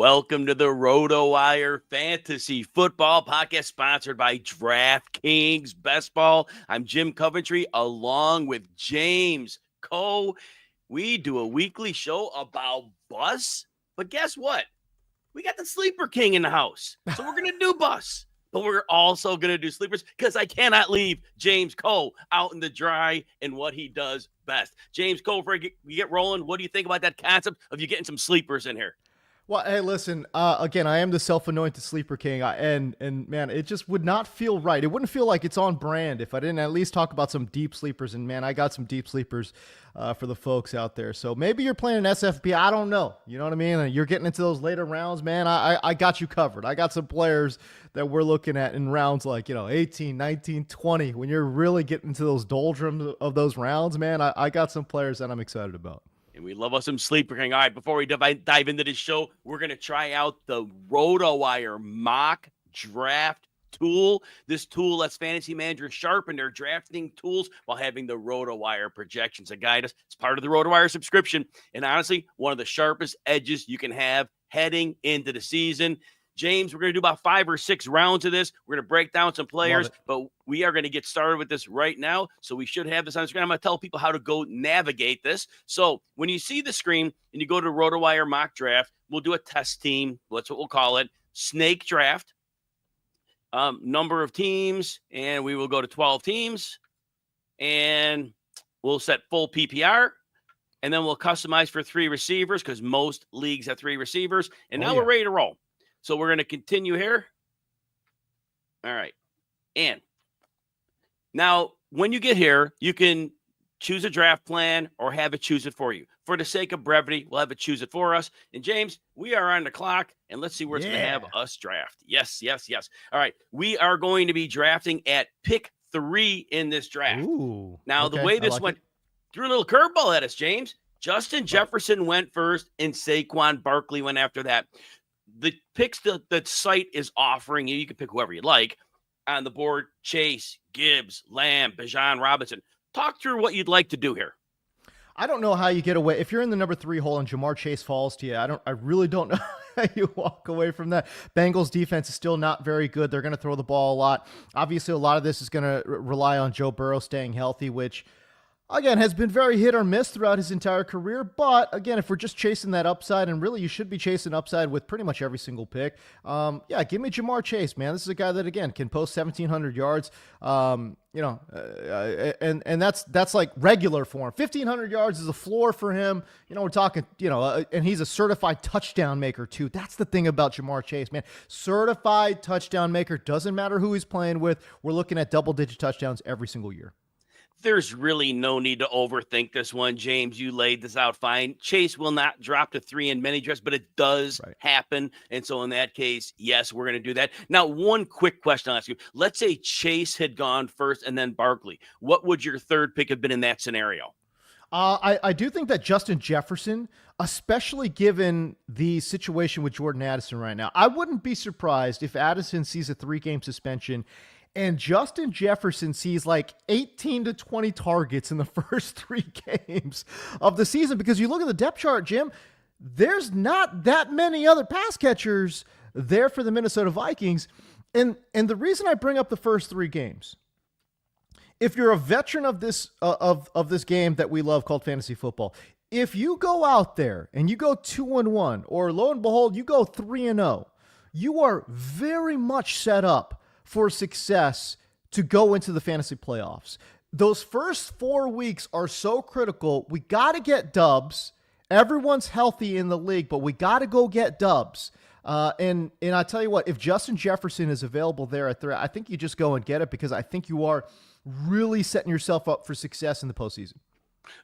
Welcome to the RotoWire Fantasy Football Podcast, sponsored by DraftKings Best Ball. I'm Jim Coventry, along with James Koh. We do a weekly show about bus, but guess what? We got the Sleeper King in the house, so we're going to do bus. But we're also going to do sleepers because I cannot leave James Koh out in the dry in what he does best. James Koh, before we get rolling, what do you think about that concept of you getting some sleepers in here? Well, hey, listen, again, I am the self-anointed Sleeper King, and man, it just would not feel right. It wouldn't feel like it's on brand if I didn't at least talk about some deep sleepers, and man, I got some deep sleepers for the folks out there. So maybe you're playing an SFP, I don't know. You know what I mean? You're getting into those later rounds, man, I got you covered. I got some players that we're looking at in rounds like, 18, 19, 20. When you're really getting into those doldrums of those rounds, man, I got some players that I'm excited about. And we love us some Sleeper King. All right, before we dive into this show, we're going to try out the RotoWire mock draft tool. This tool lets fantasy managers sharpen their drafting tools while having the RotoWire projections to guide us. It's part of the RotoWire subscription. And honestly, one of the sharpest edges you can have heading into the season. James, we're going to do about 5 or 6 rounds of this. We're going to break down some players, but we are going to get started with this right now. So we should have this on the screen. I'm going to tell people how to go navigate this. So when you see the screen and you go to RotoWire mock draft, we'll do a test team. That's what we'll call it. Snake draft. Number of teams, and we will go to 12 teams. And we'll set full PPR. And then we'll customize for 3 receivers because most leagues have 3 receivers. And now we're ready to roll. So we're going to continue here. All right. And now when you get here, you can choose a draft plan or have it choose it for you. For the sake of brevity, we'll have it choose it for us. And James, we are on the clock, and let's see where it's going to have us draft. Yes. All right. We are going to be drafting at pick 3 in this draft. Ooh, now, the way this went, threw a little curveball at us, James. Justin Jefferson went first, and Saquon Barkley went after that. The picks that the site is offering you can pick whoever you like on the board: Chase, Gibbs, Lamb, Bijan Robinson. Talk through what you'd like to do here. I don't know how you get away. If you're in the number 3 hole and Jamar Chase falls to you, I really don't know how you walk away from that. Bengals defense is still not very good. They're going to throw the ball a lot. Obviously, a lot of this is going to rely on Joe Burrow staying healthy, which again, has been very hit or miss throughout his entire career. But again, if we're just chasing that upside, and really you should be chasing upside with pretty much every single pick. Give me Jamar Chase, man. This is a guy that, again, can post 1,700 yards. And that's like regular for him. 1,500 yards is a floor for him. We're talking, and he's a certified touchdown maker too. That's the thing about Jamar Chase, man. Certified touchdown maker. Doesn't matter who he's playing with. We're looking at double-digit touchdowns every single year. There's really no need to overthink this one, James. You laid this out fine. Chase will not drop to 3 in many drafts, but it does happen. And so in that case, yes, we're going to do that. Now, one quick question I'll ask you. Let's say Chase had gone first and then Barkley. What would your third pick have been in that scenario? I do think that Justin Jefferson, especially given the situation with Jordan Addison right now, I wouldn't be surprised if Addison sees a 3-game suspension and Justin Jefferson sees like 18 to 20 targets in the first 3 games of the season. Because you look at the depth chart, Jim, there's not that many other pass catchers there for the Minnesota Vikings. And the reason I bring up the first 3 games, if you're a veteran of this of this game that we love called fantasy football, if you go out there and you go 2-1, or lo and behold, you go 3-0, you are very much set up for success to go into the fantasy playoffs. Those first 4 weeks are so critical. We got to get dubs. Everyone's healthy in the league, but we got to go get dubs. And I tell you what, if Justin Jefferson is available there at 3, I think you just go and get it, because I think you are really setting yourself up for success in the postseason.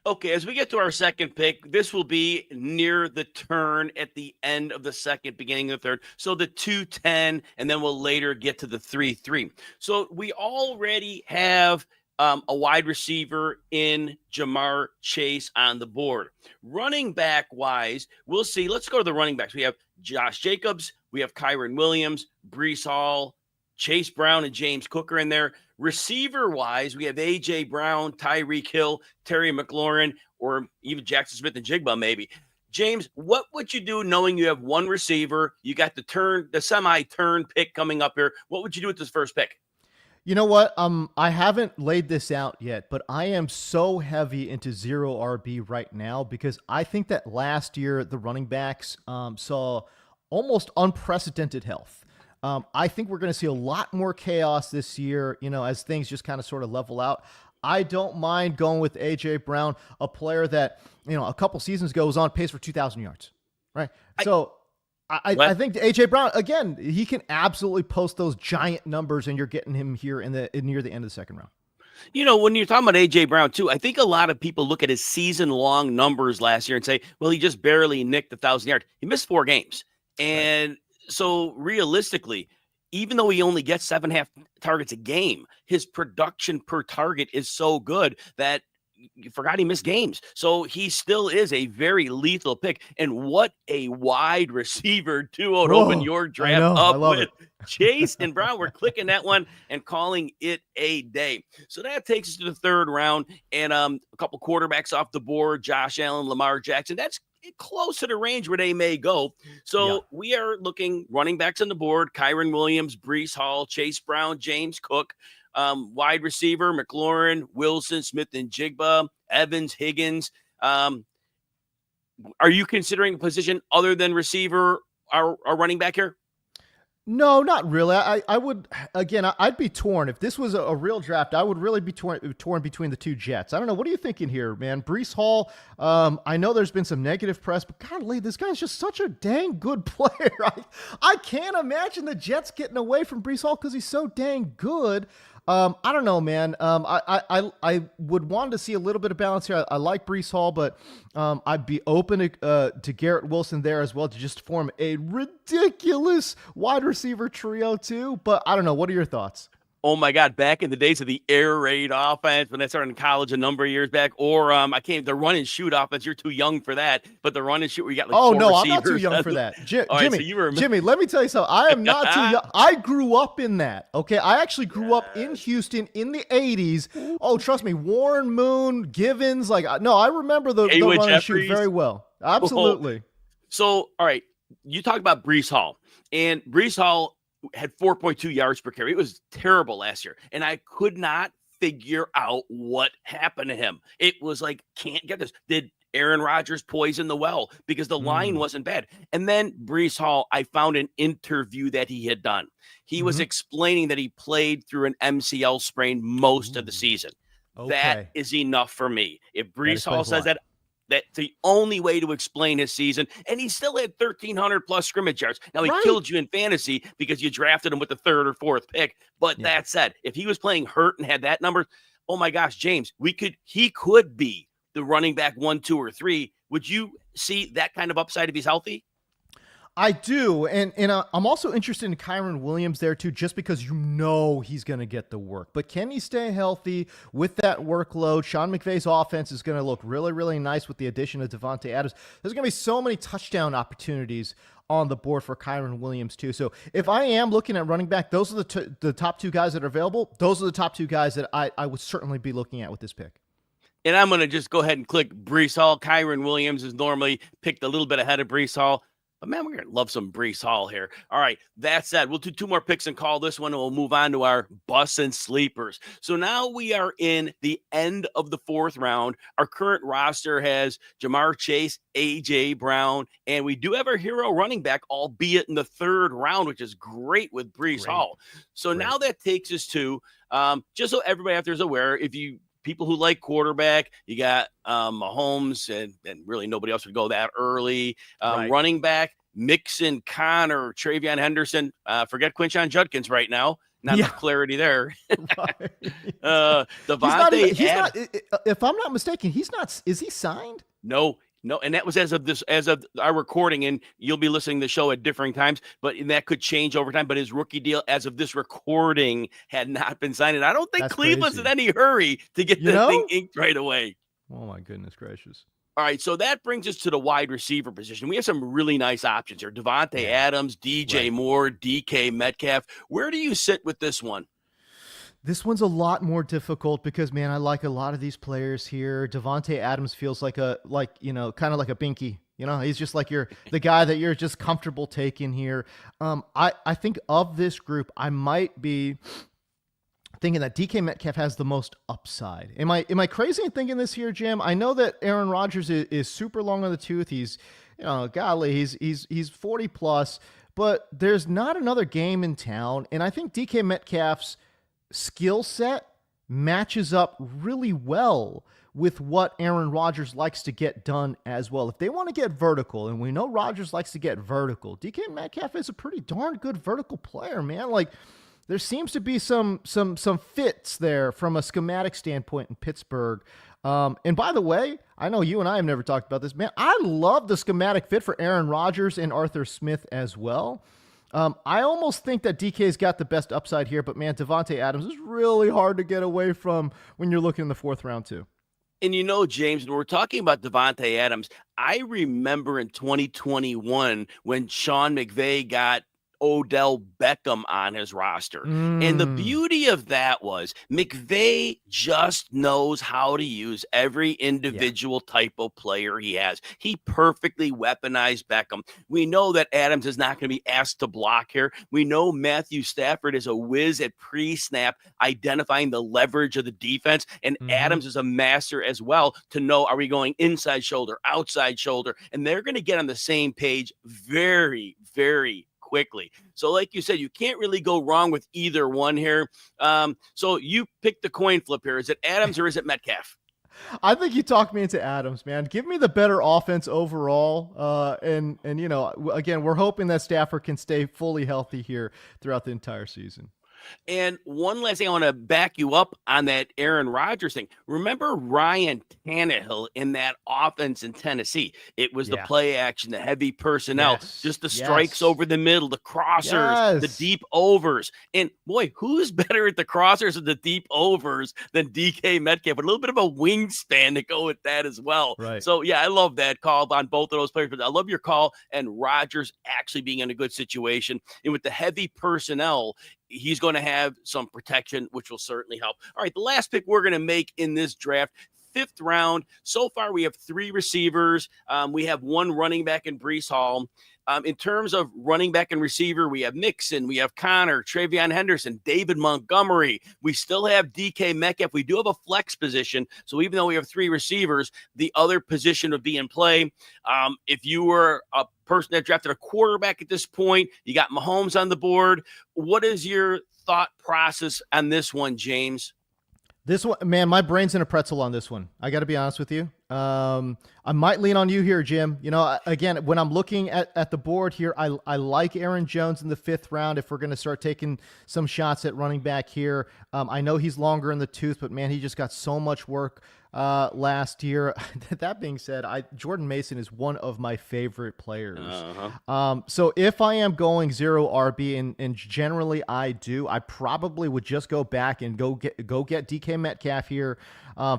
Okay, as we get to our second pick, this will be near the turn at the end of the second, beginning of the third. So the 2-10, and then we'll later get to the 3-3. So we already have a wide receiver in Jamar Chase on the board. Running back wise, we'll see. Let's go to the running backs. We have Josh Jacobs, we have Kyron Williams, Breece Hall, Chase Brown, and James Cook are in there. Receiver-wise, we have A.J. Brown, Tyreek Hill, Terry McLaurin, or even Jackson Smith and Jigba maybe. James, what would you do knowing you have one receiver? You got the semi-turn pick coming up here. What would you do with this first pick? You know what? I haven't laid this out yet, but I am so heavy into zero RB right now because I think that last year the running backs saw almost unprecedented health. I think we're going to see a lot more chaos this year, as things just kind of sort of level out. I don't mind going with A.J. Brown, a player that, a couple seasons ago was on pace for 2,000 yards, right? I think A.J. Brown, again, he can absolutely post those giant numbers, and you're getting him here near the end of the second round. When you're talking about A.J. Brown, too, I think a lot of people look at his season-long numbers last year and say, well, he just barely nicked 1,000 yards. He missed 4 games. And so realistically, even though he only gets 7.5 targets a game, his production per target is so good that you forgot he missed games. So he still is a very lethal pick. And what a wide receiver duo to open your draft up with. Chase and Brown. We're clicking that one and calling it a day. So that takes us to the third round. And a couple quarterbacks off the board, Josh Allen, Lamar Jackson. That's close to the range where they may go. So we are looking running backs on the board, Kyren Williams, Breece Hall, Chase Brown, James Cook. Wide receiver, McLaurin, Wilson, Smith and Jigba, Evans, Higgins. Are you considering a position other than receiver or running back here? No, not really. I would, again, I'd be torn. If this was a real draft, I would really be torn between the two Jets. I don't know. What are you thinking here, man? Breece Hall, I know there's been some negative press, but golly, this guy's just such a dang good player. I can't imagine the Jets getting away from Breece Hall because he's so dang good. I don't know, man. I would want to see a little bit of balance here. I like Breece Hall, but I'd be open to Garrett Wilson there as well to just form a ridiculous wide receiver trio too. But I don't know. What are your thoughts? Oh my God! Back in the days of the air raid offense, when I started in college a number of years back, or the run and shoot offense. You're too young for that, but the run and shoot where you got like four receivers. I'm not too young for that. Jimmy, Jimmy, let me tell you something. I am not too young. I grew up in that. Okay, I actually grew up in Houston in the '80s. Oh, trust me, Warren Moon, Givens. I remember the run and shoot very well. Absolutely. So, all right, you talk about Breece Hall, and Breece Hall had 4.2 yards per carry. It was terrible last year. And I could not figure out what happened to him. It was like, can't get this. Did Aaron Rodgers poison the well? Because the line wasn't bad. And then Breece Hall, I found an interview that he had done. He was explaining that he played through an MCL sprain most of the season. Okay. That is enough for me. If Breece Hall says that, that's the only way to explain his season. And he still had 1,300 plus scrimmage yards. Now, he killed you in fantasy because you drafted him with the 3rd or 4th pick. But that said, if he was playing hurt and had that number, oh my gosh, James, he could be the running back 1, 2, or 3. Would you see that kind of upside if he's healthy? I do, and I'm also interested in Kyren Williams there too, just because he's going to get the work. But can he stay healthy with that workload? Sean McVay's offense is going to look really, really nice with the addition of Davante Adams. There's going to be so many touchdown opportunities on the board for Kyren Williams too. So if I am looking at running back, those are the top 2 guys that are available. Those are the top 2 guys that I would certainly be looking at with this pick. And I'm going to just go ahead and click Breece Hall. Kyren Williams is normally picked a little bit ahead of Breece Hall. But, man, we're going to love some Breece Hall here. All right, that said, we'll do 2 more picks and call this one, and we'll move on to our busts and sleepers. So now we are in the end of the 4th round. Our current roster has Jamar Chase, A.J. Brown, and we do have our hero running back, albeit in the 3rd round, which is great with Breece Hall. So now that takes us to, just so everybody out there is aware, people who like quarterback, you got Mahomes, and really nobody else would go that early. Running back, Mixon, Connor, Travion Henderson. Forget Quinshon Judkins right now. Not enough clarity there. Devontae. If I'm not mistaken, he's not. Is he signed? No, and that was as of our recording, and you'll be listening to the show at differing times, but that could change over time. But his rookie deal, as of this recording, had not been signed, and I don't think that's Cleveland's crazy. In any hurry to get the thing inked right away. Oh my goodness gracious! All right, so that brings us to the wide receiver position. We have some really nice options here: Devontae Adams, DJ Moore, DK Metcalf. Where do you sit with this one? This one's a lot more difficult because, man, I like a lot of these players here. Devontae Adams feels kind of like a binky You know, he's just like the guy that you're just comfortable taking here. I think of this group, I might be thinking that DK Metcalf has the most upside. Am I crazy in thinking this here, Jim? I know that Aaron Rodgers is super long on the tooth. He's, golly, he's 40 plus, but there's not another game in town. And I think DK Metcalf's skill set matches up really well with what Aaron Rodgers likes to get done as well. If they want to get vertical, and we know Rodgers likes to get vertical, DK Metcalf is a pretty darn good vertical player, man. Like, there seems to be some fits there from a schematic standpoint in Pittsburgh. And by the way, I know you and I have never talked about this, man. I love the schematic fit for Aaron Rodgers and Arthur Smith as well. I almost think that DK's got the best upside here, but man, Davante Adams is really hard to get away from when you're looking in the 4th round too. And James, when we're talking about Davante Adams, I remember in 2021 when Sean McVay got Odell Beckham on his roster. And the beauty of that was McVay just knows how to use every individual type of player he has. He perfectly weaponized Beckham. We know that Adams is not going to be asked to block here. We know Matthew Stafford is a whiz at pre-snap identifying the leverage of the defense, and Adams is a master as well to know, are we going inside shoulder, outside shoulder, and they're going to get on the same page very, very quickly. So like you said, you can't really go wrong with either one here. So you pick the coin flip here. Is it Adams or is it Metcalf? I think you talked me into Adams, man. Give me the better offense overall. And again, we're hoping that Stafford can stay fully healthy here throughout the entire season. And one last thing, I want to back you up on that Aaron Rodgers thing. Remember Ryan Tannehill in that offense in Tennessee? It was the play action, the heavy personnel, just the strikes over the middle, the crossers, the deep overs. And boy, who's better at the crossers and the deep overs than DK Metcalf? With a little bit of a wingspan to go with that as well. Right. So yeah, I love that call on both of those players. But I love your call and Rodgers actually being in a good situation. And with the heavy personnel, he's going to have some protection, which will certainly help. All right, the last pick we're going to make in this draft, 5th round. So far, we have 3 receivers. We have 1 running back in Breece Hall. In terms of running back and receiver, we have Mixon, we have Connor, Travion Henderson, David Montgomery. We still have DK Metcalf. We do have a flex position. So even though we have 3 receivers, the other position would be in play. If you were a person that drafted a quarterback at this point, you got Mahomes on the board. What is your thought process on this one, James? This one, man, my brain's in a pretzel on this one. I got to be honest with you. I might lean on you here, Jim. Again, when I'm looking at the board here, I like Aaron Jones in the 5th round. If we're going to start taking some shots at running back here, I know he's longer in the tooth, but man, he just got so much work last year. That being said, Jordan Mason is one of my favorite players. So if I am going 0 RB, and generally I do, I probably would just go back and go get DK Metcalf here,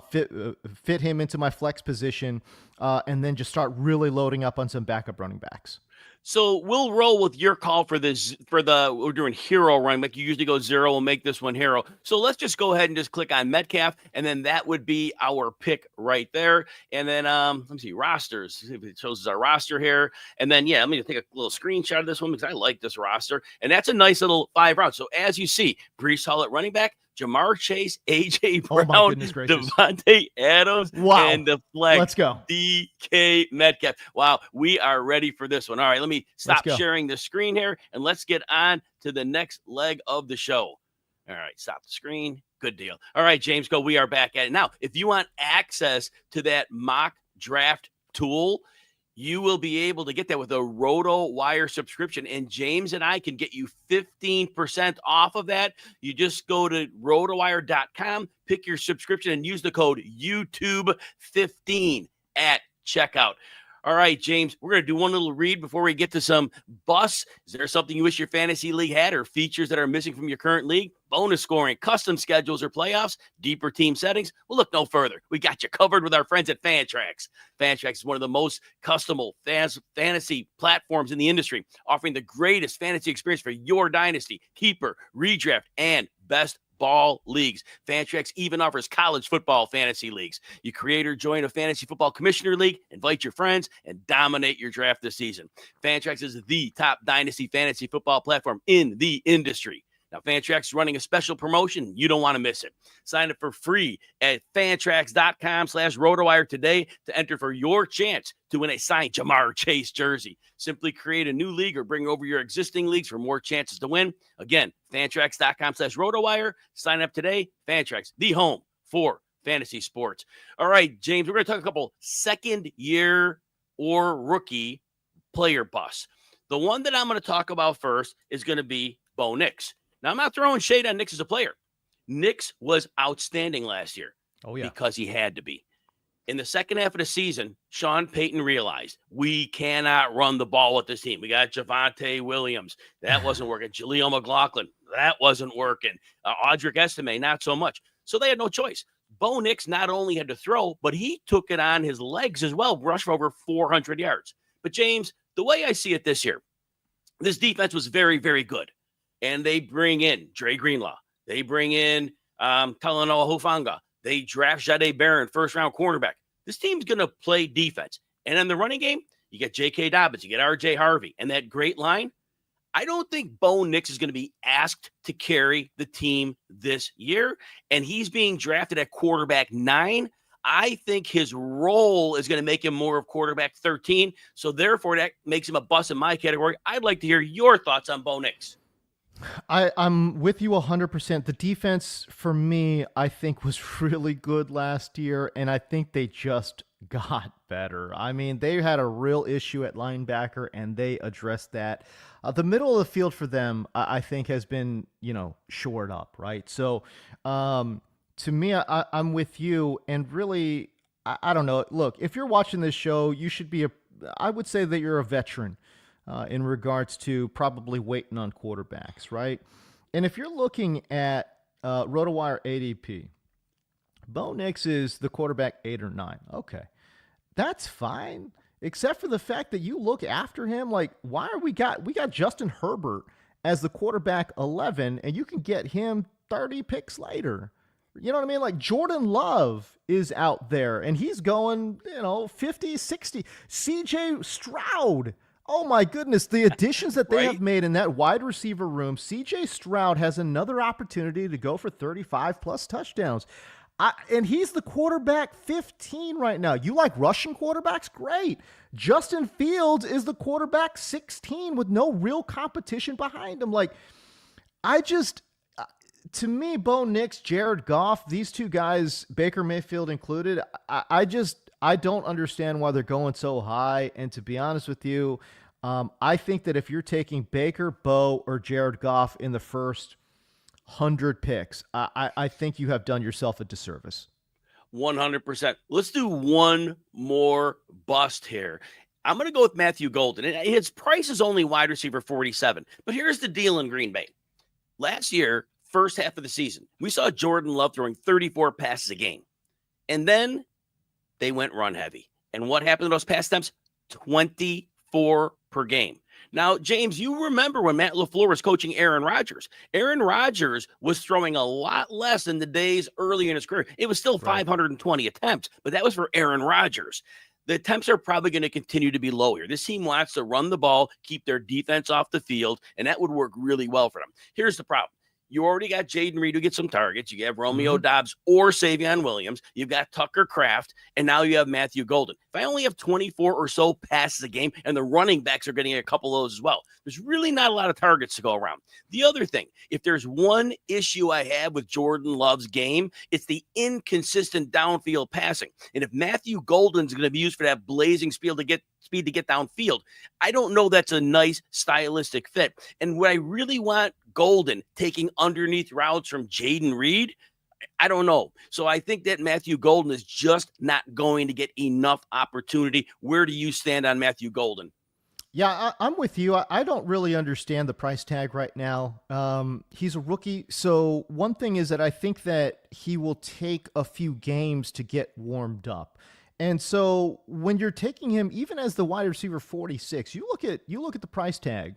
fit him into my flex position, and then just start really loading up on some backup running backs. So we'll roll with your call for we're doing hero running back. You usually go 0. We'll make this one hero. So let's just go ahead and just click on Metcalf, and then that would be our pick right there. And then let me see rosters. See if it shows us our roster here. And then let me take a little screenshot of this one because I like this roster. And that's a nice little 5 rounds. So as you see, Breece Hall at running back, Jamar Chase, A.J. Brown, Davante Adams, and the flex. Let's go. DK Metcalf. Wow, we are ready for this one. All right, let me stop sharing the screen here, and let's get on to the next leg of the show. All right, stop the screen. Good deal. All right, James Koh, we are back at it. Now, if you want access to that mock draft tool, you will be able to get that with a RotoWire subscription, and James and I can get you 15% off of that. You just go to rotowire.com, pick your subscription, and use the code YouTube15 at checkout. All right, James, we're going to do one little read before we get to some busts. Is there something you wish your fantasy league had or features that are missing from your current league? Bonus scoring, custom schedules or playoffs, deeper team settings? Well, look no further. We got you covered with our friends at Fantrax. Fantrax is one of the most customable fantasy platforms in the industry, offering the greatest fantasy experience for your dynasty, keeper, redraft, and best ball leagues. Fantrax even offers college football fantasy leagues. You create or join a fantasy football commissioner league, invite your friends, and dominate your draft this season. Fantrax is the top dynasty fantasy football platform in the industry. Now, Fantrax is running a special promotion. You don't want to miss it. Sign up for free at fantrax.com/RotoWire today to enter for your chance to win a signed Jamar Chase jersey. Simply create a new league or bring over your existing leagues for more chances to win. Again, fantrax.com/RotoWire. Sign up today. Fantrax, the home for fantasy sports. All right, James, we're going to talk a couple second year or rookie player busts. The one that I'm going to talk about first is going to be Bo Nix. Now, I'm not throwing shade on Nix as a player. Nix was outstanding last year because he had to be. In the second half of the season, Sean Payton realized we cannot run the ball with this team. We got Javonte Williams. That wasn't working. Jaleel McLaughlin. That wasn't working. Audric Estime, not so much. So they had no choice. Bo Nix not only had to throw, but he took it on his legs as well, rushed for over 400 yards. But, James, the way I see it this year, this defense was very, very good. And they bring in Dre Greenlaw. They bring in Talanoa Hufanga. They draft Jahdae Barron, first-round cornerback. This team's going to play defense. And in the running game, you get J.K. Dobbins, you get R.J. Harvey, and that great line. I don't think Bo Nix is going to be asked to carry the team this year, and he's being drafted at quarterback 9. I think his role is going to make him more of quarterback 13, so therefore that makes him a bust in my category. I'd like to hear your thoughts on Bo Nix. I'm with you 100%. The defense, for me, I think was really good last year, and I think they just got better. I mean, they had a real issue at linebacker, and they addressed that. The middle of the field for them, I think, has been, shored up, right? So, to me, I'm with you, and really, I don't know. Look, if you're watching this show, you should be I would say that you're a veteran in regards to probably waiting on quarterbacks, right? And if you're looking at RotoWire ADP, Bo Nix is the quarterback 8 or 9. Okay, that's fine, except for the fact that you look after him. Like, why are we got Justin Herbert as the quarterback 11, and you can get him 30 picks later. You know what I mean? Like, Jordan Love is out there, and he's going, 50, 60. CJ Stroud. Oh, my goodness. The additions that they have made in that wide receiver room, CJ Stroud has another opportunity to go for 35-plus touchdowns. And he's the quarterback 15 right now. You like rushing quarterbacks? Great. Justin Fields is the quarterback 16 with no real competition behind him. Like, to me, Bo Nix, Jared Goff, these two guys, Baker Mayfield included, I don't understand why they're going so high. And to be honest with you, I think that if you're taking Baker, Bo, or Jared Goff in the first 100 picks, I think you have done yourself a disservice. 100%. Let's do one more bust here. I'm going to go with Matthew Golden. His price is only wide receiver 47. But here's the deal in Green Bay. Last year, first half of the season, we saw Jordan Love throwing 34 passes a game. And then they went run heavy. And what happened to those pass attempts? 24 per game. Now, James, you remember when Matt LaFleur was coaching Aaron Rodgers. Aaron Rodgers was throwing a lot less in the days early in his career. It was still 520 attempts, but that was for Aaron Rodgers. The attempts are probably going to continue to be low here. This team wants to run the ball, keep their defense off the field, and that would work really well for them. Here's the problem. You already got Jaden Reed who gets some targets. You have Romeo Dobbs or Savion Williams. You've got Tucker Kraft, and now you have Matthew Golden. If I only have 24 or so passes a game, and the running backs are getting a couple of those as well, there's really not a lot of targets to go around. The other thing, if there's one issue I have with Jordan Love's game, it's the inconsistent downfield passing. And if Matthew Golden's going to be used for that blazing speed to get downfield, I don't know that's a nice stylistic fit. And what I really want Golden taking underneath routes from Jaden Reed, I don't know. So I think that Matthew Golden is just not going to get enough opportunity. Where do you stand on Matthew Golden? Yeah, I'm with you. I don't really understand the price tag right now. He's a rookie. So one thing is that I think that he will take a few games to get warmed up. And so when you're taking him, even as the wide receiver 46, you look at the price tag,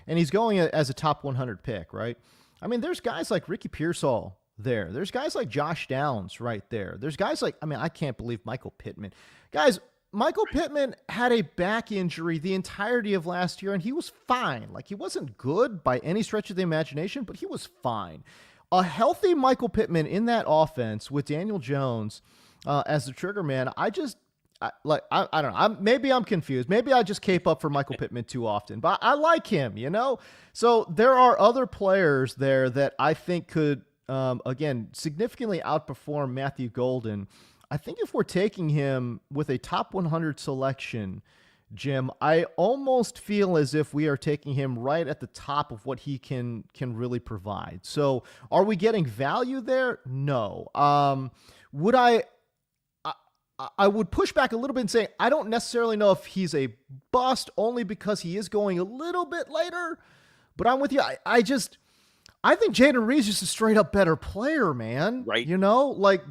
and he's going as a top 100 pick, right? I mean, there's guys like Ricky Pearsall there. There's guys like Josh Downs right there. There's guys like, I can't believe Michael Pittman. Guys, Michael Pittman had a back injury the entirety of last year, and he was fine. Like, he wasn't good by any stretch of the imagination, but he was fine. A healthy Michael Pittman in that offense with Daniel Jones as the trigger man, I don't know. Maybe I'm confused. Maybe I just cape up for Michael Pittman too often, but I like him, So there are other players there that I think could, again, significantly outperform Matthew Golden. I think if we're taking him with a top 100 selection, Jim, I almost feel as if we are taking him right at the top of what he can really provide. So are we getting value there? No. I would push back a little bit and say, I don't necessarily know if he's a bust only because he is going a little bit later, but I'm with you. I think Jayden Reed's just a straight up better player, man. Right.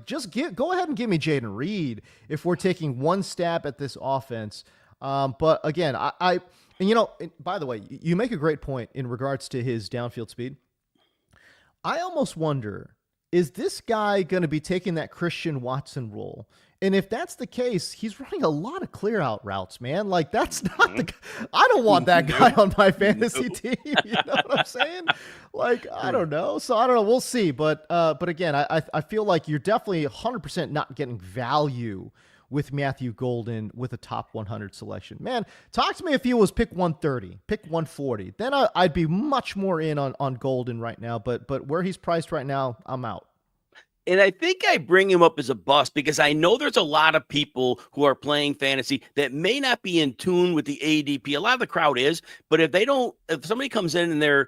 Just go ahead and give me Jayden Reed if we're taking one stab at this offense. But again, and by the way, you make a great point in regards to his downfield speed. I almost wonder, is this guy going to be taking that Christian Watson role? And if that's the case, he's running a lot of clear out routes, man. Like, that's not I don't want that guy on my fantasy team. You know what I'm saying? Like, I don't know. So I don't know. We'll see. But again, I feel like you're definitely 100% not getting value with Matthew Golden with a top 100 selection. Man, talk to me if he was pick 130, pick 140. Then I'd be much more in on Golden right now. But where he's priced right now, I'm out. And I think I bring him up as a bust because I know there's a lot of people who are playing fantasy that may not be in tune with the ADP. A lot of the crowd is, but if somebody comes in and they're,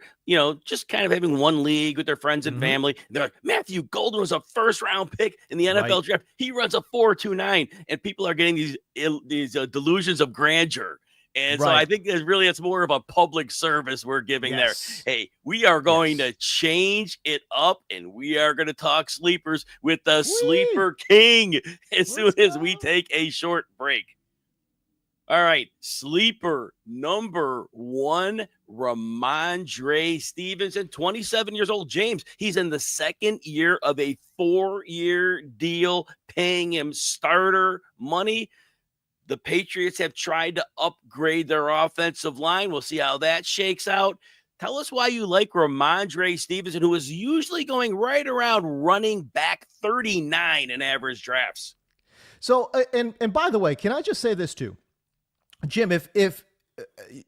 just kind of having one league with their friends and family, they're like, Matthew Golden was a first round pick in the NFL draft. He runs a 4.29, and people are getting these delusions of grandeur. And so I think it's more of a public service we're giving there. Hey, we are going to change it up, and we are going to talk sleepers with the Sleeper King soon as we take a short break. All right, sleeper number 1, Rhamondre Stevenson, 27 years old. James, he's in the second year of a 4-year deal, paying him starter money. The Patriots have tried to upgrade their offensive line. We'll see how that shakes out. Tell us why you like Rhamondre Stevenson, who is usually going right around running back 39 in average drafts. So, and by the way, can I just say this too? Jim, if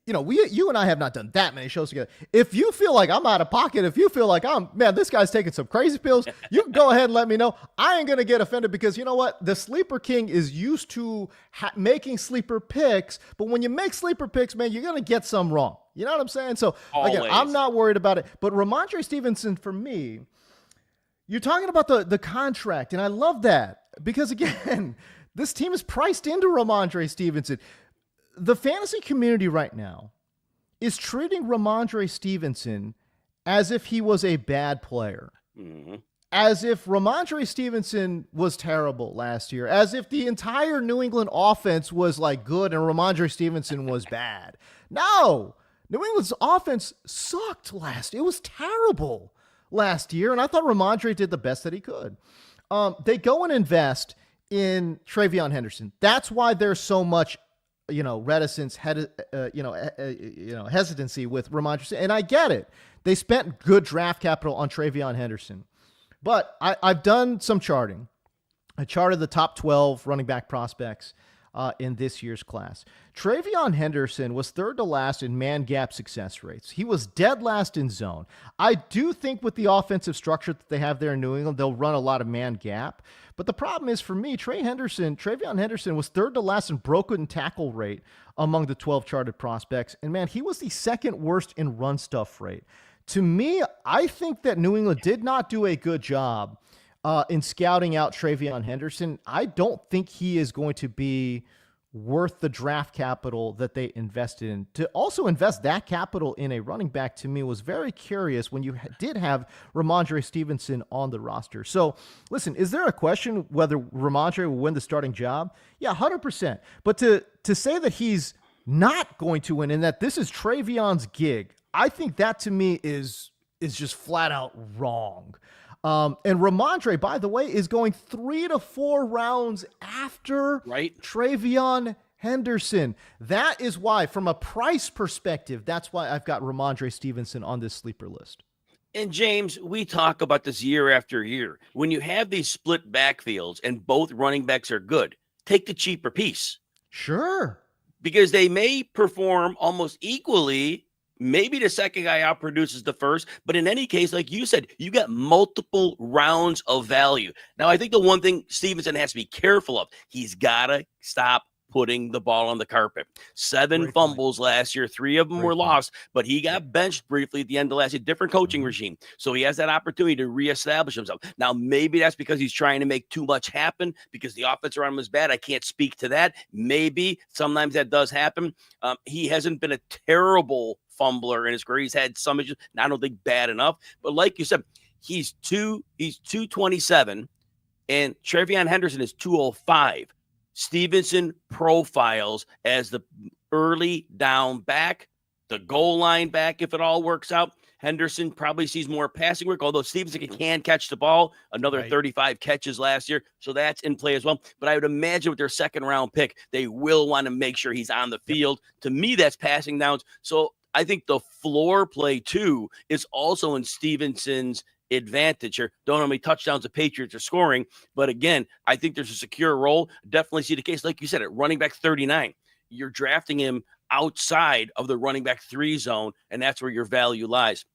you and I have not done that many shows together. If you feel like I'm out of pocket, if you feel like this guy's taking some crazy pills, you can go ahead and let me know. I ain't going to get offended because you know what? The Sleeper King is used to making sleeper picks, but when you make sleeper picks, man, you're going to get some wrong. You know what I'm saying? So again, I'm not worried about it, but Rhamondre Stevenson, for me, you're talking about the contract, and I love that because again, this team is priced into Rhamondre Stevenson. The fantasy community right now is treating Rhamondre Stevenson as if he was a bad player, as if Rhamondre Stevenson was terrible last year, as if the entire New England offense was like good and Rhamondre Stevenson was bad. No, New England's offense sucked it was terrible last year, and I thought Rhamondre did the best that he could. They go and invest in Travion Henderson. That's why there's so much reticence, hesitancy with Rhamondre, and I get it. They spent good draft capital on Travion Henderson, but I've done some charting. I charted the top 12 running back prospects in this year's class. Travion Henderson was third to last in man gap success rates. He was dead last in zone. I do think with the offensive structure that they have there in New England, they'll run a lot of man gap. But the problem is for me, Travion Henderson was third to last in broken tackle rate among the 12 charted prospects. And man, he was the second worst in run stuff rate. To me, I think that New England did not do a good job in scouting out Travion Henderson. I don't think he is going to be worth the draft capital that they invested in. To also invest that capital in a running back, to me, was very curious when you did have Rhamondre Stevenson on the roster. So, listen, is there a question whether Rhamondre will win the starting job? Yeah, 100%. But to say that he's not going to win and that this is Travion's gig, I think that to me is just flat out wrong. And Rhamondre, by the way, is going 3 to 4 rounds after Travion Henderson. That is why, from a price perspective, that's why I've got Rhamondre Stevenson on this sleeper list. And James, we talk about this year after year. When you have these split backfields and both running backs are good, take the cheaper piece. Sure. Because they may perform almost equally. Maybe the second guy outproduces the first, but in any case, like you said, you got multiple rounds of value. Now, I think the one thing Stevenson has to be careful of, he's got to stop putting the ball on the carpet. 7 fumbles last year. 3 of them were lost, but he got benched briefly at the end of last year. Different coaching regime. So he has that opportunity to reestablish himself. Now, maybe that's because he's trying to make too much happen because the offense around him is bad. I can't speak to that. Maybe sometimes that does happen. He hasn't been a terrible fumbler in his career. He's had some issues. I don't think bad enough. But like you said, he's 227, and Travion Henderson is 205. Stevenson profiles as the early down back, the goal line back if it all works out. Henderson probably sees more passing work, although Stevenson can catch the ball, another 35 catches last year. So that's in play as well. But I would imagine with their second round pick, they will want to make sure he's on the field. To me, that's passing downs. So I think the floor play too is also in Stevenson's advantage here. Don't know how many touchdowns the Patriots are scoring, but again, I think there's a secure role. Definitely see the case, like you said, at running back 39. You're drafting him outside of the running back 3 zone, and that's where your value lies.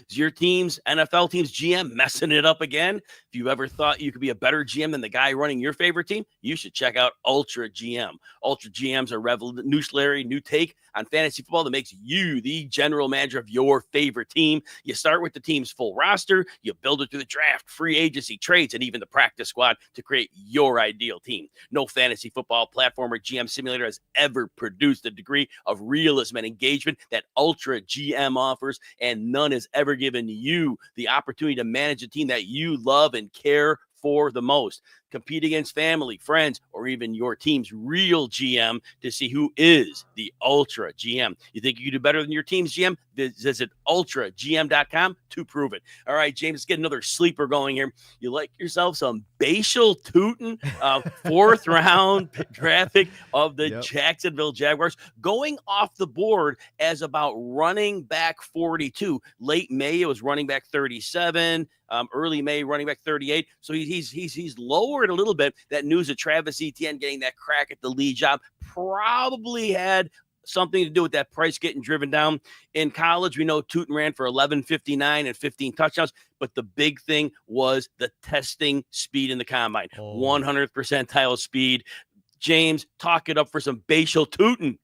Is your team's NFL team's GM messing it up again? If you ever thought you could be a better GM than the guy running your favorite team, you should check out Ultra GM. Ultra GM's a revolutionary new take on fantasy football that makes you the general manager of your favorite team. You start with the team's full roster, you build it through the draft, free agency, trades, and even the practice squad to create your ideal team. No fantasy football platform or GM simulator has ever produced the degree of realism and engagement that Ultra GM offers, and none has ever given you the opportunity to manage a team that you love and care for the most. Compete against family, friends, or even your team's real GM to see who is the Ultra GM. You think you can do better than your team's GM? Visit ultragm.com to prove it. All right, James, let's get another sleeper going here. You like yourself some Bjayshul Tuten, 4th round draft pick of the Jacksonville Jaguars, going off the board as about running back 42. Late May, it was running back 37. Early May, running back 38. So he's lowered a little bit. That news of Travis Etienne getting that crack at the lead job probably had something to do with that price getting driven down. In college, we know Tuten ran for 11.59 and 15 touchdowns, but the big thing was the testing speed in the combine. 100th percentile speed. James, talk it up for some Bjayshul Tuten.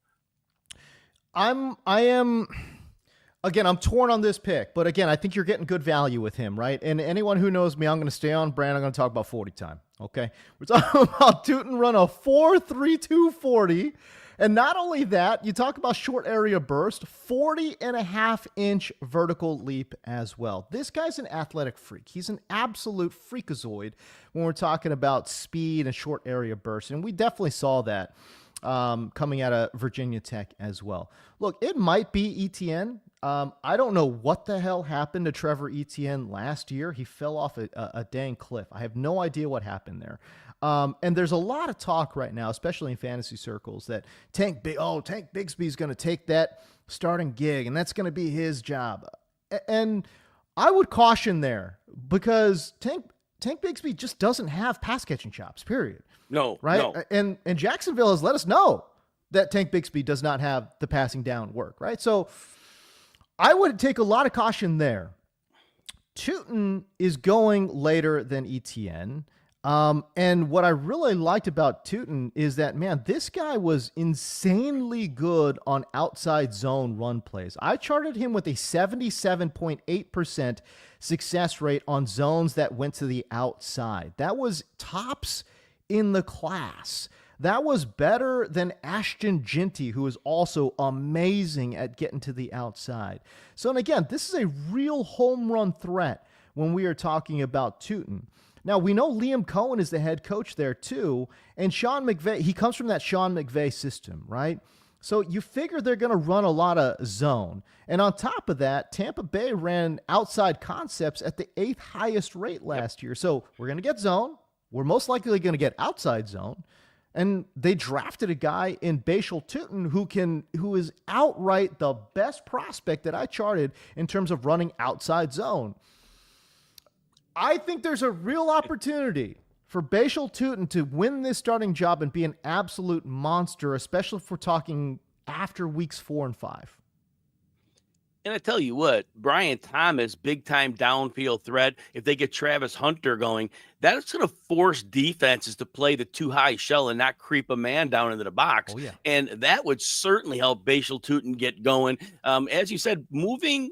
Again, I'm torn on this pick, but again, I think you're getting good value with him, right? And anyone who knows me, I'm going to stay on brand. I'm going to talk about 40 time, okay? We're talking about Tuten run a 4.32 40. And not only that, you talk about short area burst, 40.5-inch vertical leap as well. This guy's an athletic freak. He's an absolute freakazoid when we're talking about speed and short area burst. And we definitely saw that coming out of Virginia Tech as well. Look, it might be Etienne. I don't know what the hell happened to Trevor Etienne last year. He fell off a dang cliff. I have no idea what happened there. And there's a lot of talk right now, especially in fantasy circles, that Tank Bigsby's going to take that starting gig, and that's going to be his job. And I would caution there because Tank Bigsby just doesn't have pass catching chops, period. No, right? No. And Jacksonville has let us know that Tank Bigsby does not have the passing down work, right? So I would take a lot of caution there. Tuten is going later than Etienne. And what I really liked about Tuten is that, man, this guy was insanely good on outside zone run plays. I charted him with a 77.8% success rate on zones that went to the outside. That was tops in the class. That was better than Ashton Ginty, who is also amazing at getting to the outside. So, and again, this is a real home run threat when we are talking about Tuten. Now, we know Liam Cohen is the head coach there too, and Sean McVay, he comes from that Sean McVay system, right? So you figure they're going to run a lot of zone. And on top of that, Tampa Bay ran outside concepts at the 8th highest rate last year. So we're going to get zone. We're most likely going to get outside zone. And they drafted a guy in Bjayshul Tuten who is outright the best prospect that I charted in terms of running outside zone. I think there's a real opportunity for Bjayshul Tuten to win this starting job and be an absolute monster, especially if we're talking after weeks 4 and 5. And I tell you what, Brian Thomas, big-time downfield threat, if they get Travis Hunter going, that's going to force defenses to play the too high shell and not creep a man down into the box. Oh, yeah. And that would certainly help Bjayshul Tuten get going. As you said, moving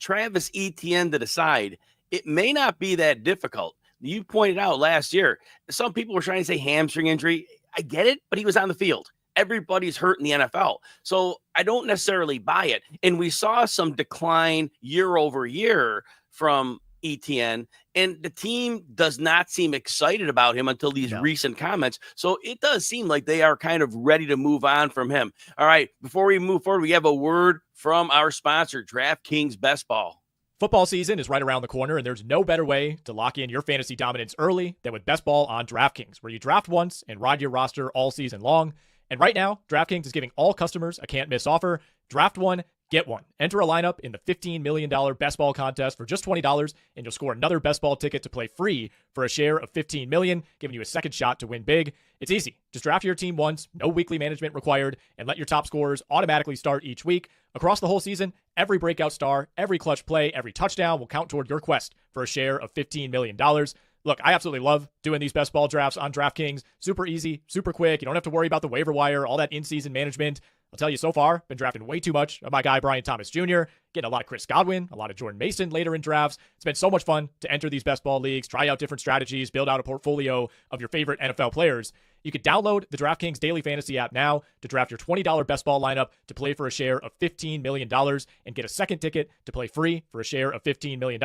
Travis Etienne to the side, it may not be that difficult. You pointed out last year, some people were trying to say hamstring injury. I get it, but he was on the field. Everybody's hurt in the NFL. So I don't necessarily buy it. And we saw some decline year over year from Etienne, and the team does not seem excited about him until these recent comments. So it does seem like they are kind of ready to move on from him. All right, before we move forward, we have a word from our sponsor, DraftKings Best Ball. Football season is right around the corner, and there's no better way to lock in your fantasy dominance early than with Best Ball on DraftKings, where you draft once and ride your roster all season long. And right now, DraftKings is giving all customers a can't-miss offer. Draft one, get one. Enter a lineup in the $15 million Best Ball contest for just $20, and you'll score another Best Ball ticket to play free for a share of $15 million, giving you a second shot to win big. It's easy. Just draft your team once, no weekly management required, and let your top scorers automatically start each week. Across the whole season, every breakout star, every clutch play, every touchdown will count toward your quest for a share of $15 million. Look, I absolutely love doing these best ball drafts on DraftKings. Super easy, super quick. You don't have to worry about the waiver wire, all that in-season management. I'll tell you, so far, been drafting way too much of my guy, Brian Thomas Jr., getting a lot of Chris Godwin, a lot of Jordan Mason later in drafts. It's been so much fun to enter these best ball leagues, try out different strategies, build out a portfolio of your favorite NFL players. You can download the DraftKings Daily Fantasy app now to draft your $20 best ball lineup to play for a share of $15 million and get a second ticket to play free for a share of $15 million.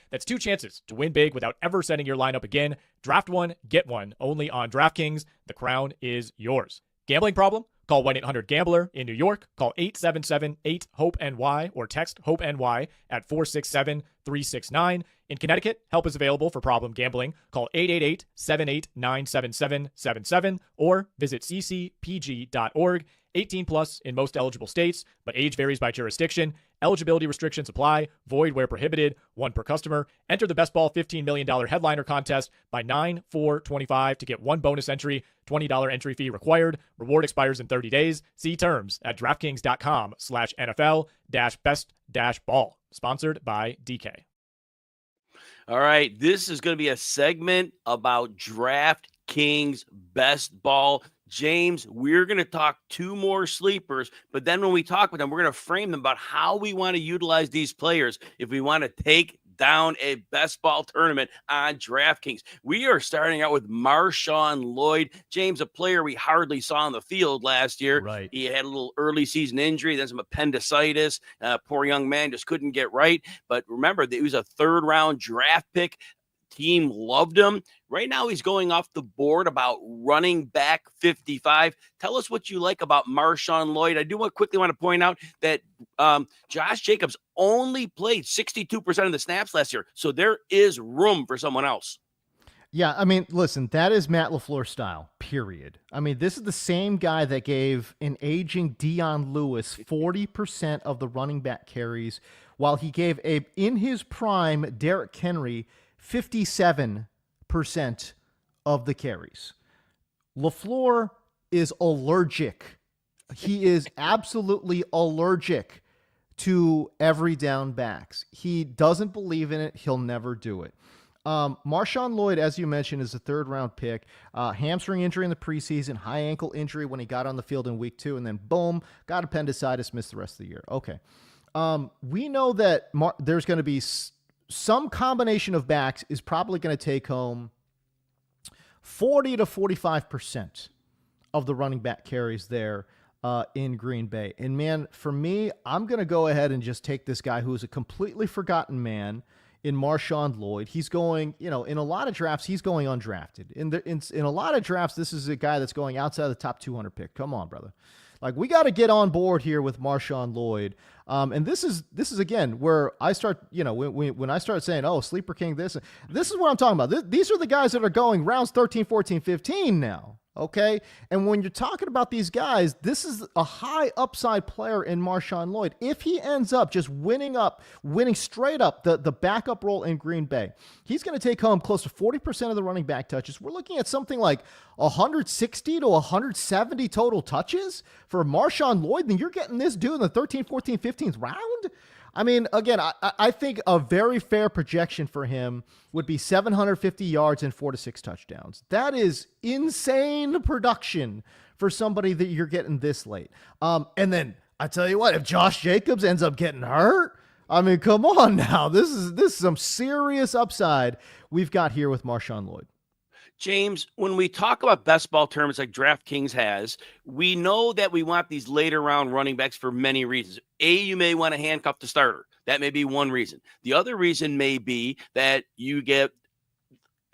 That's 2 chances to win big without ever setting your lineup again. Draft one, get one, only on DraftKings. The crown is yours. Gambling problem? Call 1-800-GAMBLER. In New York, call 877-8-HOPE-NY or text HOPE-NY at 467-369. In Connecticut, help is available for problem gambling. Call 888-789-7777 or visit ccpg.org. 18 plus in most eligible states, but age varies by jurisdiction. Eligibility restrictions apply. Void where prohibited. 1 per customer. Enter the Best Ball $15 million headliner contest by 9/4/25 to get 1 bonus entry. $20 entry fee required. Reward expires in 30 days. See terms at DraftKings.com/NFL-best-ball. Sponsored by DK. All right, this is going to be a segment about DraftKings Best Ball. James, we're going to talk 2 more sleepers, but then when we talk with them, we're going to frame them about how we want to utilize these players if we want to take down a best ball tournament on DraftKings. We are starting out with MarShawn Lloyd. James, a player we hardly saw on the field last year. Right. He had a little early season injury, then some appendicitis. Poor young man just couldn't get right. But remember, he was a 3rd-round draft pick. Team loved him. Right now, he's going off the board about running back 55. Tell us what you like about MarShawn Lloyd. I do quickly want to point out that Josh Jacobs only played 62% of the snaps last year, so there is room for someone else. Yeah, I mean, listen, that is Matt LaFleur style, period. I mean, this is the same guy that gave an aging Dion Lewis 40% of the running back carries, while he gave in his prime Derrick Henry 57% of the carries. LaFleur is allergic. He is absolutely allergic to every down backs. He doesn't believe in it. He'll never do it. MarShawn Lloyd, as you mentioned, is a 3rd-round pick. Hamstring injury in the preseason, high ankle injury when he got on the field in week 2, and then boom, got appendicitis, missed the rest of the year. Okay. We know that there's going to be some combination of backs is probably going to take home 40 to 45% of the running back carries there in Green Bay. And man, for me, I'm going to go ahead and just take this guy who is a completely forgotten man in MarShawn Lloyd. He's going, in a lot of drafts, he's going undrafted. In a lot of drafts, this is a guy that's going outside of the top 200 pick. Come on, brother. Like, we got to get on board here with MarShawn Lloyd. And this is again where I start, when I start saying, oh, Sleeper King, this is what I'm talking about. These are the guys that are going rounds 13, 14, 15 now. Okay. And when you're talking about these guys, this is a high upside player in MarShawn Lloyd. If he ends up just winning straight up the backup role in Green Bay, he's going to take home close to 40% of the running back touches. We're looking at something like 160 to 170 total touches for MarShawn Lloyd. And you're getting this dude in the 13, 14, 15th round. I mean, again, I think a very fair projection for him would be 750 yards and 4 to 6 touchdowns. That is insane production for somebody that you're getting this late. And then I tell you what, if Josh Jacobs ends up getting hurt, I mean, come on now. This is some serious upside we've got here with MarShawn Lloyd. James, when we talk about best ball terms like DraftKings has, we know that we want these later round running backs for many reasons. You may want to handcuff the starter. That may be one reason. The other reason may be that you get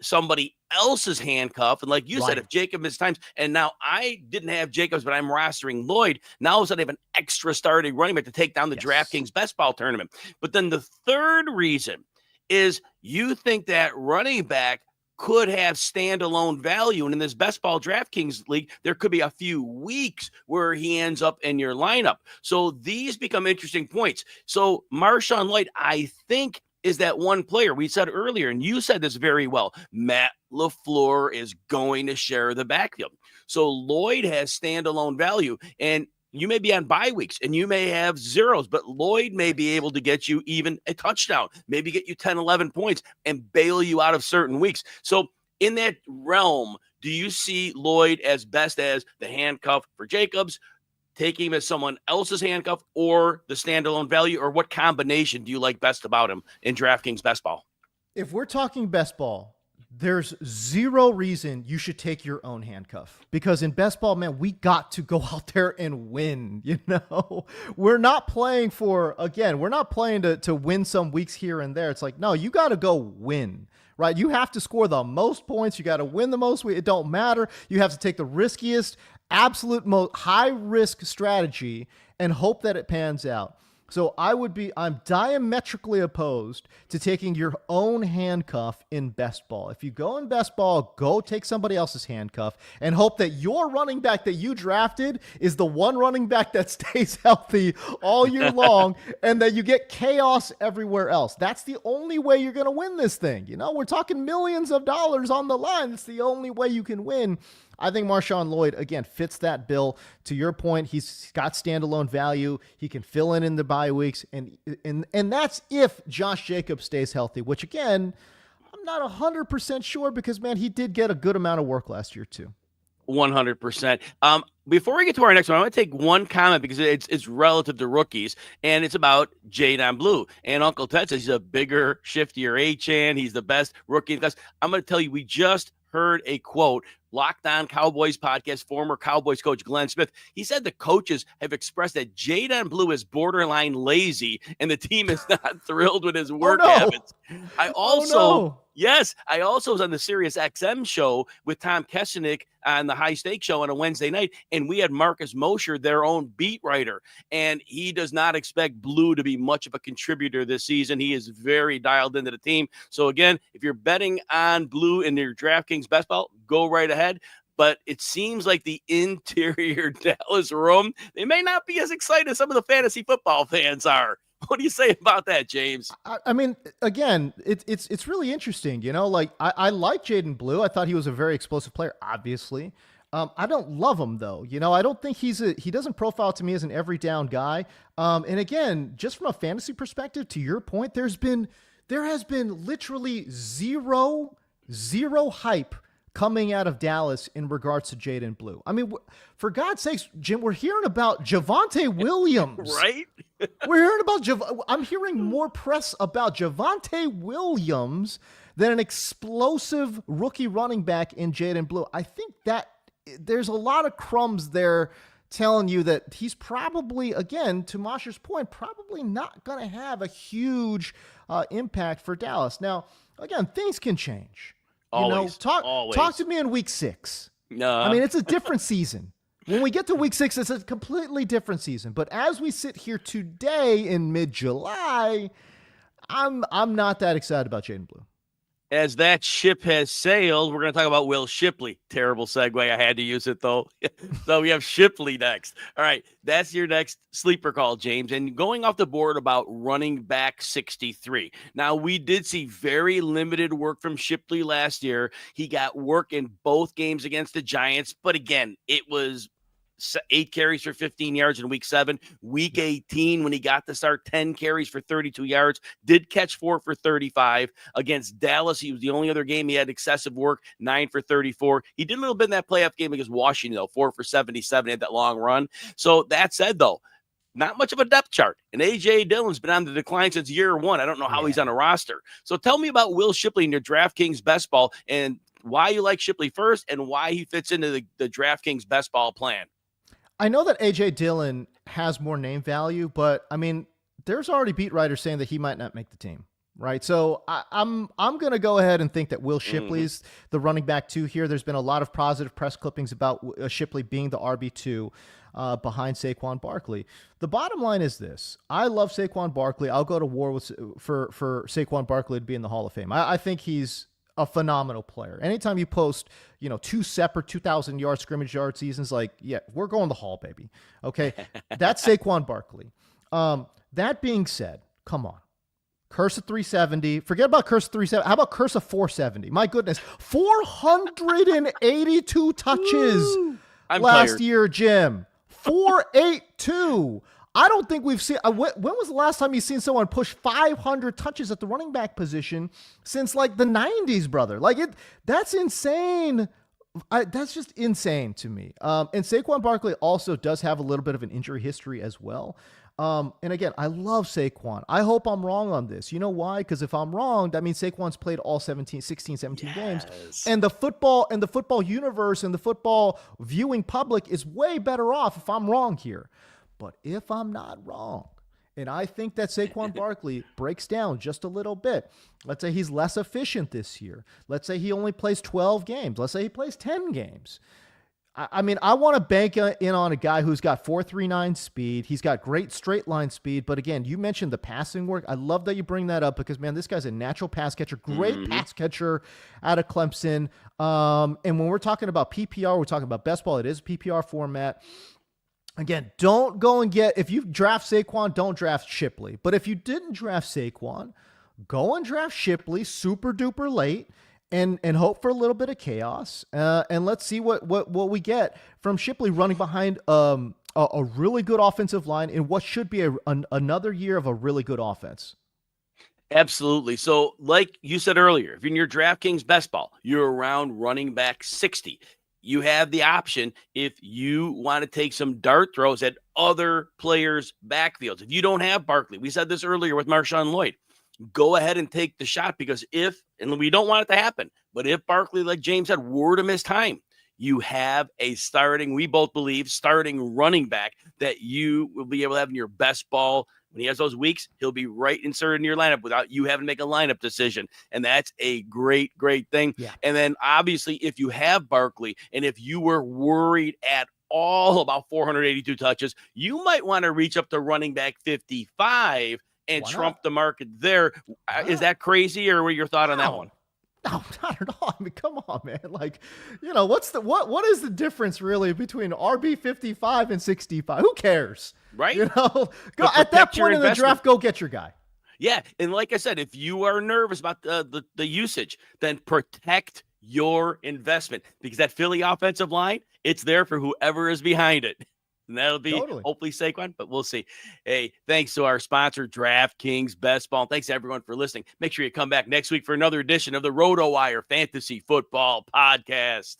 somebody else's handcuff. And like you said, if Jacob missed times, and now I didn't have Jacobs, but I'm rostering Lloyd. Now all of a sudden I have an extra starting running back to take down the DraftKings best ball tournament. But then the third reason is you think that running back could have standalone value. And in this best ball DraftKings league, there could be a few weeks where he ends up in your lineup. So these become interesting points. So MarShawn Lloyd, I think, is that one player we said earlier, and you said this very well, Matt LaFleur is going to share the backfield. So Lloyd has standalone value, and you may be on bye weeks and you may have zeros, but Lloyd may be able to get you even a touchdown, maybe get you 10, 11 points and bail you out of certain weeks. So in that realm, do you see Lloyd as best as the handcuff for Jacobs, taking him as someone else's handcuff, or the standalone value, or what combination do you like best about him in DraftKings best ball? If we're talking best ball, there's zero reason you should take your own handcuff, because in best ball, man, we got to go out there and win. We're not playing to win some weeks here and there. It's like, no, you got to go win, right? You have to score the most points. You got to win the most. It don't matter. You have to take the riskiest, absolute most high risk strategy and hope that it pans out. So I'm diametrically opposed to taking your own handcuff in best ball. If you go in best ball, go take somebody else's handcuff and hope that your running back that you drafted is the one running back that stays healthy all year long, and that you get chaos everywhere else. That's the only way you're going to win this thing. We're talking millions of dollars on the line. It's the only way you can win. I think MarShawn Lloyd, again, fits that bill. To your point, he's got standalone value. He can fill in the bye weeks. And that's if Josh Jacobs stays healthy, which, again, I'm not 100% sure because, man, he did get a good amount of work last year, too. 100%. Before we get to our next one, I want to take one comment because it's relative to rookies, and it's about Jadon Blue. And Uncle Ted says he's a bigger, shiftier A-Chan. He's the best rookie in the class. I'm going to tell you, we just heard a quote, Locked On Cowboys podcast, former Cowboys coach Glenn Smith. He said the coaches have expressed that Jadon Blue is borderline lazy and the team is not thrilled with his work habits. I also was on the Sirius XM show with Tom Kesenick on the High Stakes show on a Wednesday night, and we had Marcus Mosher, their own beat writer, and he does not expect Blue to be much of a contributor this season. He is very dialed into the team. So again, if you're betting on Blue in your DraftKings best ball, go right ahead. But it seems like the interior Dallas room, they may not be as excited as some of the fantasy football fans are. What do you say about that, James? I mean, again, it's really interesting. I like Jadon Blue. I thought he was a very explosive player, obviously. I don't love him, though. I don't think he doesn't profile to me as an every down guy. And again, just from a fantasy perspective, to your point, there has been literally zero hype coming out of Dallas in regards to Jadon Blue. I mean, for God's sakes, Jim, we're hearing about Javonte Williams. Right? I'm hearing more press about Javonte Williams than an explosive rookie running back in Jadon Blue. I think that there's a lot of crumbs there telling you that he's probably, again, to Mosher's point, probably not going to have a huge impact for Dallas. Now, again, things can change. Always. Talk to me in week 6. No. I mean, it's a different season. When we get to week 6, it's a completely different season. But as we sit here today in mid-July, I'm not that excited about Jaden Blue. As that ship has sailed, we're going to talk about Will Shipley. Terrible segue. I had to use it, though. So we have Shipley next. All right, that's your next sleeper call, James. And going off the board about running back 63. Now, we did see very limited work from Shipley last year. He got work in both games against the Giants. But again, it was 8 carries for 15 yards in week 7. Week 18, when he got to start, 10 carries for 32 yards, did catch 4 for 35. Against Dallas, he was the only other game he had excessive work, 9 for 34. He did a little bit in that playoff game against Washington, though, 4 for 77, had that long run. So that said, though, not much of a depth chart. And A.J. Dillon's been on the decline since year 1. I don't know how he's on a roster. So tell me about Will Shipley in your DraftKings best ball and why you like Shipley first and why he fits into the DraftKings best ball plan. I know that A.J. Dillon has more name value, but I mean, there's already beat writers saying that he might not make the team, right? So I'm going to go ahead and think that Will Shipley's the running back 2 here. There's been a lot of positive press clippings about Shipley being the RB2 behind Saquon Barkley. The bottom line is this. I love Saquon Barkley. I'll go to war for Saquon Barkley to be in the Hall of Fame. I think he's a phenomenal player. Anytime you post, 2 separate 2,000-yard scrimmage yard seasons, we're going the Hall, baby. Okay, that's Saquon Barkley. That being said, come on. Curse of 370. Forget about curse of 370. How about curse of 470? My goodness, 482 touches last year, Jim. 482. I don't think we've seen. When was the last time you've seen someone push 500 touches at the running back position since the 90s, brother? That's insane. That's just insane to me. And Saquon Barkley also does have a little bit of an injury history as well. And again, I love Saquon. I hope I'm wrong on this. You know why? Because if I'm wrong, that means Saquon's played all 16, 17 games. And the football universe and the football viewing public is way better off if I'm wrong here. But if I'm not wrong, and I think that Saquon Barkley breaks down just a little bit, let's say he's less efficient this year. Let's say he only plays 12 games. Let's say he plays 10 games. I mean, I want to bank in on a guy who's got 4.39 speed. He's got great straight line speed. But again, you mentioned the passing work. I love that you bring that up because, man, this guy's a natural pass catcher, great pass catcher out of Clemson. And when we're talking about PPR, we're talking about best ball. It is a PPR format. Again, don't go and if you draft Saquon, don't draft Shipley. But if you didn't draft Saquon, go and draft Shipley super duper late and hope for a little bit of chaos. And let's see what we get from Shipley running behind a really good offensive line in what should be another year of a really good offense. Absolutely. So like you said earlier, if you're in your DraftKings best ball, you're around running back 60. You have the option if you want to take some dart throws at other players' backfields. If you don't have Barkley, we said this earlier with MarShawn Lloyd, go ahead and take the shot because and we don't want it to happen, but if Barkley, like James said, were to miss time, you have a we both believe, starting running back that you will be able to have in your best ball. When he has those weeks, he'll be right inserted in your lineup without you having to make a lineup decision. And that's a great, great thing. Yeah. And then obviously, if you have Barkley and if you were worried at all about 482 touches, you might want to reach up to running back 55 and trump the market there. Is that crazy or what are your thought on that one? No, not at all. I mean, come on, man. What is the difference really between RB 55 and 65? Who cares? Right? Go at that point in the draft, go get your guy. Yeah. And like I said, if you are nervous about the usage, then protect your investment because that Philly offensive line, it's there for whoever is behind it. And that'll be hopefully Saquon, but we'll see. Hey, thanks to our sponsor, DraftKings Best Ball. And thanks to everyone for listening. Make sure you come back next week for another edition of the RotoWire Fantasy Football Podcast.